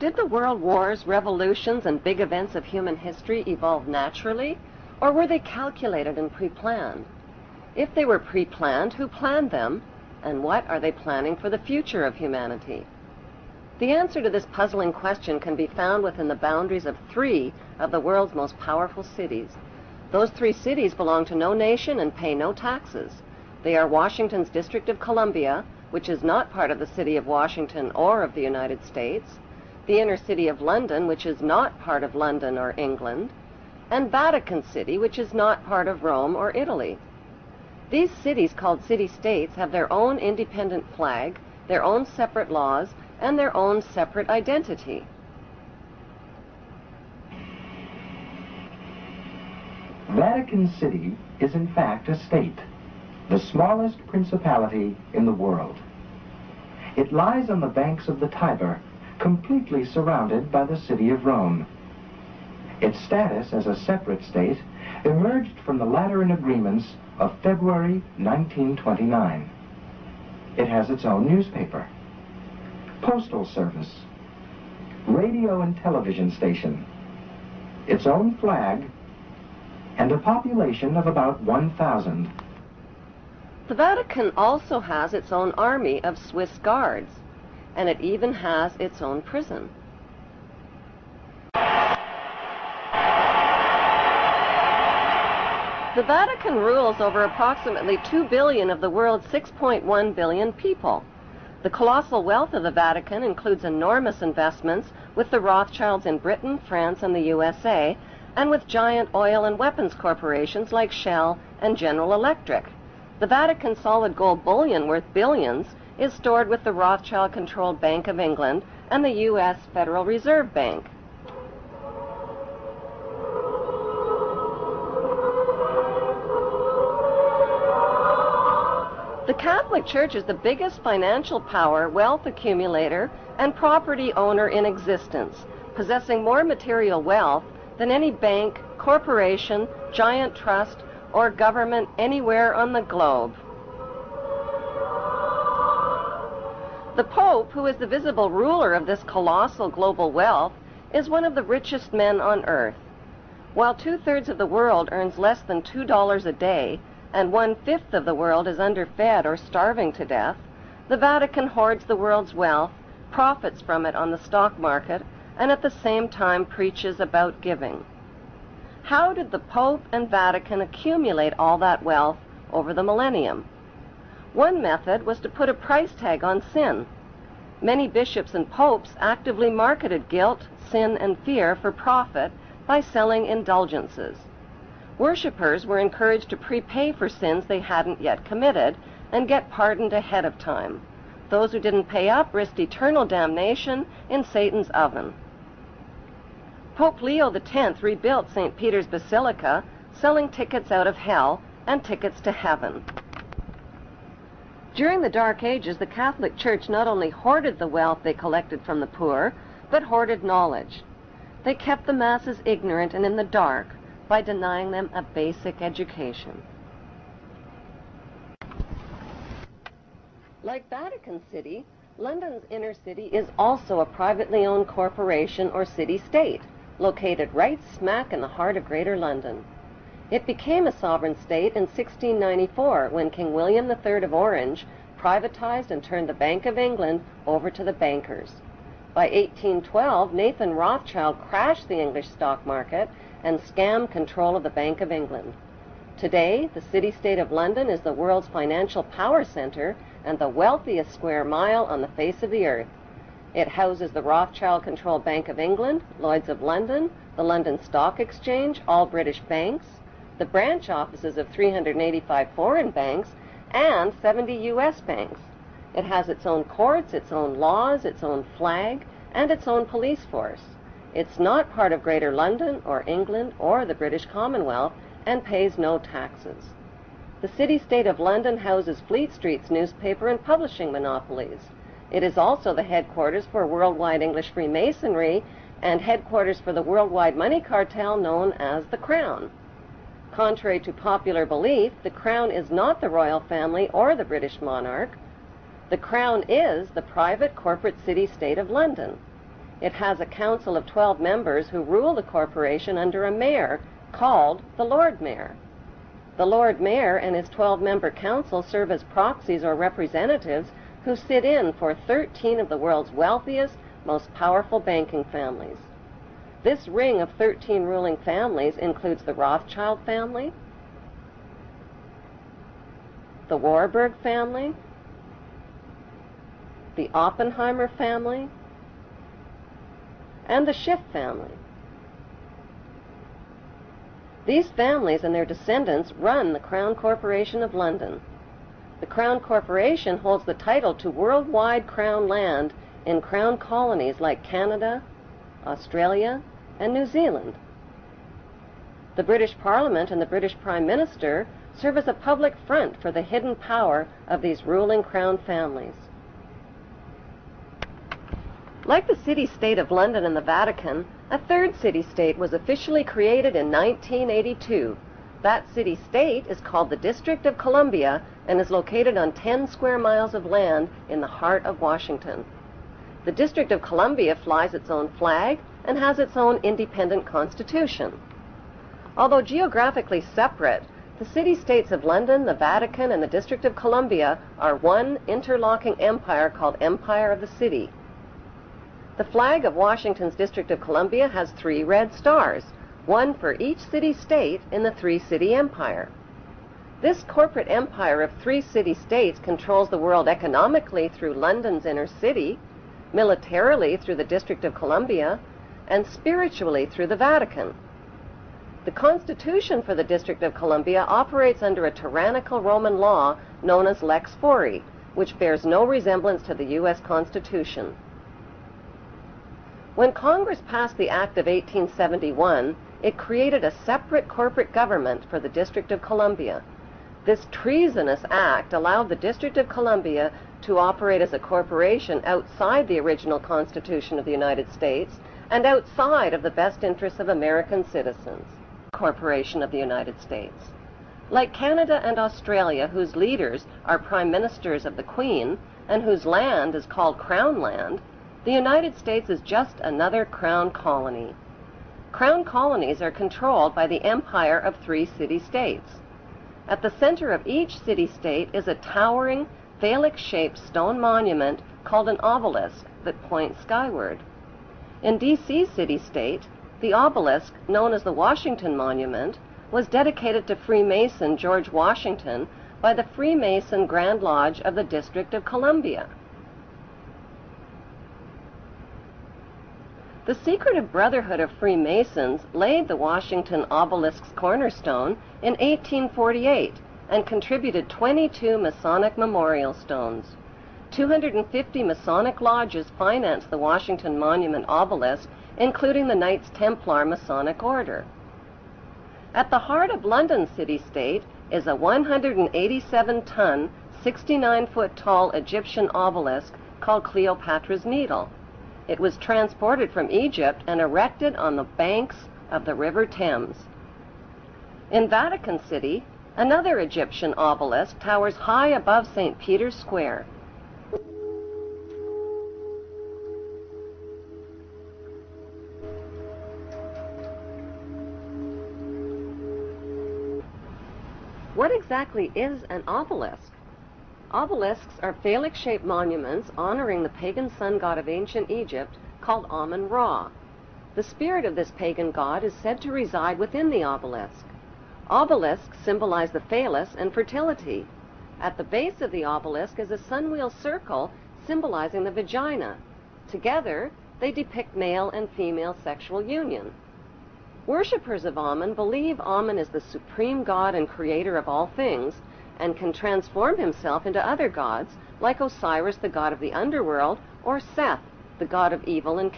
Did the world wars, revolutions, and big events of human history evolve naturally, or were they calculated and pre-planned? If they were pre-planned, who planned them, and what are they planning for the future of humanity? The answer to this puzzling question can be found within the boundaries of 3 of the world's most powerful cities. Those 3 cities belong to no nation and pay no taxes. They are Washington's District of Columbia, which is not part of the city of Washington or of the United States, the inner city of London, which is not part of London or England, and Vatican City, which is not part of Rome or Italy. These cities, called city-states, have their own independent flag, their own separate laws, and their own separate identity. Vatican City is in fact a state, the smallest principality in the world. It lies on the banks of the Tiber, completely surrounded by the city of Rome. Its status as a separate state emerged from the Lateran Agreements of February 1929. It has its own newspaper, postal service, radio and television station, its own flag, and a population of about 1,000. The Vatican also has its own army of Swiss guards, and it even has its own prison. The Vatican rules over approximately 2 billion of the world's 6.1 billion people. The colossal wealth of the Vatican includes enormous investments with the Rothschilds in Britain, France, and the USA, and with giant oil and weapons corporations like Shell and General Electric. The Vatican solid gold bullion worth billions is stored with the Rothschild-controlled Bank of England and the U.S. Federal Reserve Bank. The Catholic Church is the biggest financial power, wealth accumulator, and property owner in existence, possessing more material wealth than any bank, corporation, giant trust, or government anywhere on the globe. The Pope, who is the visible ruler of this colossal global wealth, is one of the richest men on earth. While 2/3 of the world earns less than $2 a day, and 1/5 of the world is underfed or starving to death, the Vatican hoards the world's wealth, profits from it on the stock market, and at the same time preaches about giving. How did the Pope and Vatican accumulate all that wealth over the millennium? One method was to put a price tag on sin. Many bishops and popes actively marketed guilt, sin, and fear for profit by selling indulgences. Worshippers were encouraged to prepay for sins they hadn't yet committed and get pardoned ahead of time. Those who didn't pay up risked eternal damnation in Satan's oven. Pope Leo X rebuilt St. Peter's Basilica, selling tickets out of hell and tickets to heaven. During the Dark Ages, the Catholic Church not only hoarded the wealth they collected from the poor, but hoarded knowledge. They kept the masses ignorant and in the dark by denying them a basic education. Like Vatican City, London's inner city is also a privately owned corporation or city-state, located right smack in the heart of Greater London. It became a sovereign state in 1694 when King William III of Orange privatized and turned the Bank of England over to the bankers. By 1812, Nathan Rothschild crashed the English stock market and scammed control of the Bank of England. Today, the city-state of London is the world's financial power center and the wealthiest square mile on the face of the earth. It houses the Rothschild-controlled Bank of England, Lloyd's of London, the London Stock Exchange, all British banks, the branch offices of 385 foreign banks, and 70 U.S. banks. It has its own courts, its own laws, its own flag, and its own police force. It's not part of Greater London or England or the British Commonwealth and pays no taxes. The city-state of London houses Fleet Street's newspaper and publishing monopolies. It is also the headquarters for worldwide English Freemasonry and headquarters for the worldwide money cartel known as the Crown. Contrary to popular belief, the Crown is not the royal family or the British monarch. The Crown is the private corporate city-state of London. It has a council of 12 members who rule the corporation under a mayor called the Lord Mayor. The Lord Mayor and his 12-member council serve as proxies or representatives who sit in for 13 of the world's wealthiest, most powerful banking families. This ring of 13 ruling families includes the Rothschild family, the Warburg family, the Oppenheimer family, and the Schiff family. These families and their descendants run the Crown Corporation of London. The Crown Corporation holds the title to worldwide Crown land in Crown colonies like Canada, Australia, and New Zealand. The British Parliament and the British Prime Minister serve as a public front for the hidden power of these ruling Crown families. Like the city-state of London and the Vatican, a third city-state was officially created in 1982. That city-state is called the District of Columbia and is located on 10 square miles of land in the heart of Washington. The District of Columbia flies its own flag and has its own independent constitution. Although geographically separate, the city-states of London, the Vatican, and the District of Columbia are one interlocking empire called Empire of the City. The flag of Washington's District of Columbia has 3 red stars, one for each city-state in the 3-city empire. This corporate empire of 3 city-states controls the world economically through London's inner city, militarily through the District of Columbia, and spiritually through the Vatican. The Constitution for the District of Columbia operates under a tyrannical Roman law known as Lex Fori, which bears no resemblance to the U.S. Constitution. When Congress passed the Act of 1871, it created a separate corporate government for the District of Columbia. This treasonous act allowed the District of Columbia to operate as a corporation outside the original Constitution of the United States and outside of the best interests of American citizens. Corporation of the United States. Like Canada and Australia, whose leaders are prime ministers of the Queen and whose land is called Crown land, the United States is just another Crown colony. Crown colonies are controlled by the empire of 3 city-states. At the center of each city-state is a towering, phallic-shaped stone monument called an obelisk that points skyward. In D.C. city-state, the obelisk, known as the Washington Monument, was dedicated to Freemason George Washington by the Freemason Grand Lodge of the District of Columbia. The secretive Brotherhood of Freemasons laid the Washington obelisk's cornerstone in 1848 and contributed 22 Masonic memorial stones. 250 Masonic lodges financed the Washington Monument obelisk, including the Knights Templar Masonic Order. At the heart of London city-state is a 187-ton, 69-foot-tall Egyptian obelisk called Cleopatra's Needle. It was transported from Egypt and erected on the banks of the River Thames. In Vatican City, another Egyptian obelisk towers high above St. Peter's Square. What exactly is an obelisk? Obelisks are phallic-shaped monuments honoring the pagan sun god of ancient Egypt called Amun-Ra. The spirit of this pagan god is said to reside within the obelisk. Obelisks symbolize the phallus and fertility. At the base of the obelisk is a sunwheel circle symbolizing the vagina. Together, they depict male and female sexual union. Worshippers of Amun believe Amun is the supreme god and creator of all things, and can transform himself into other gods, like Osiris, the god of the underworld, or Seth, the god of evil and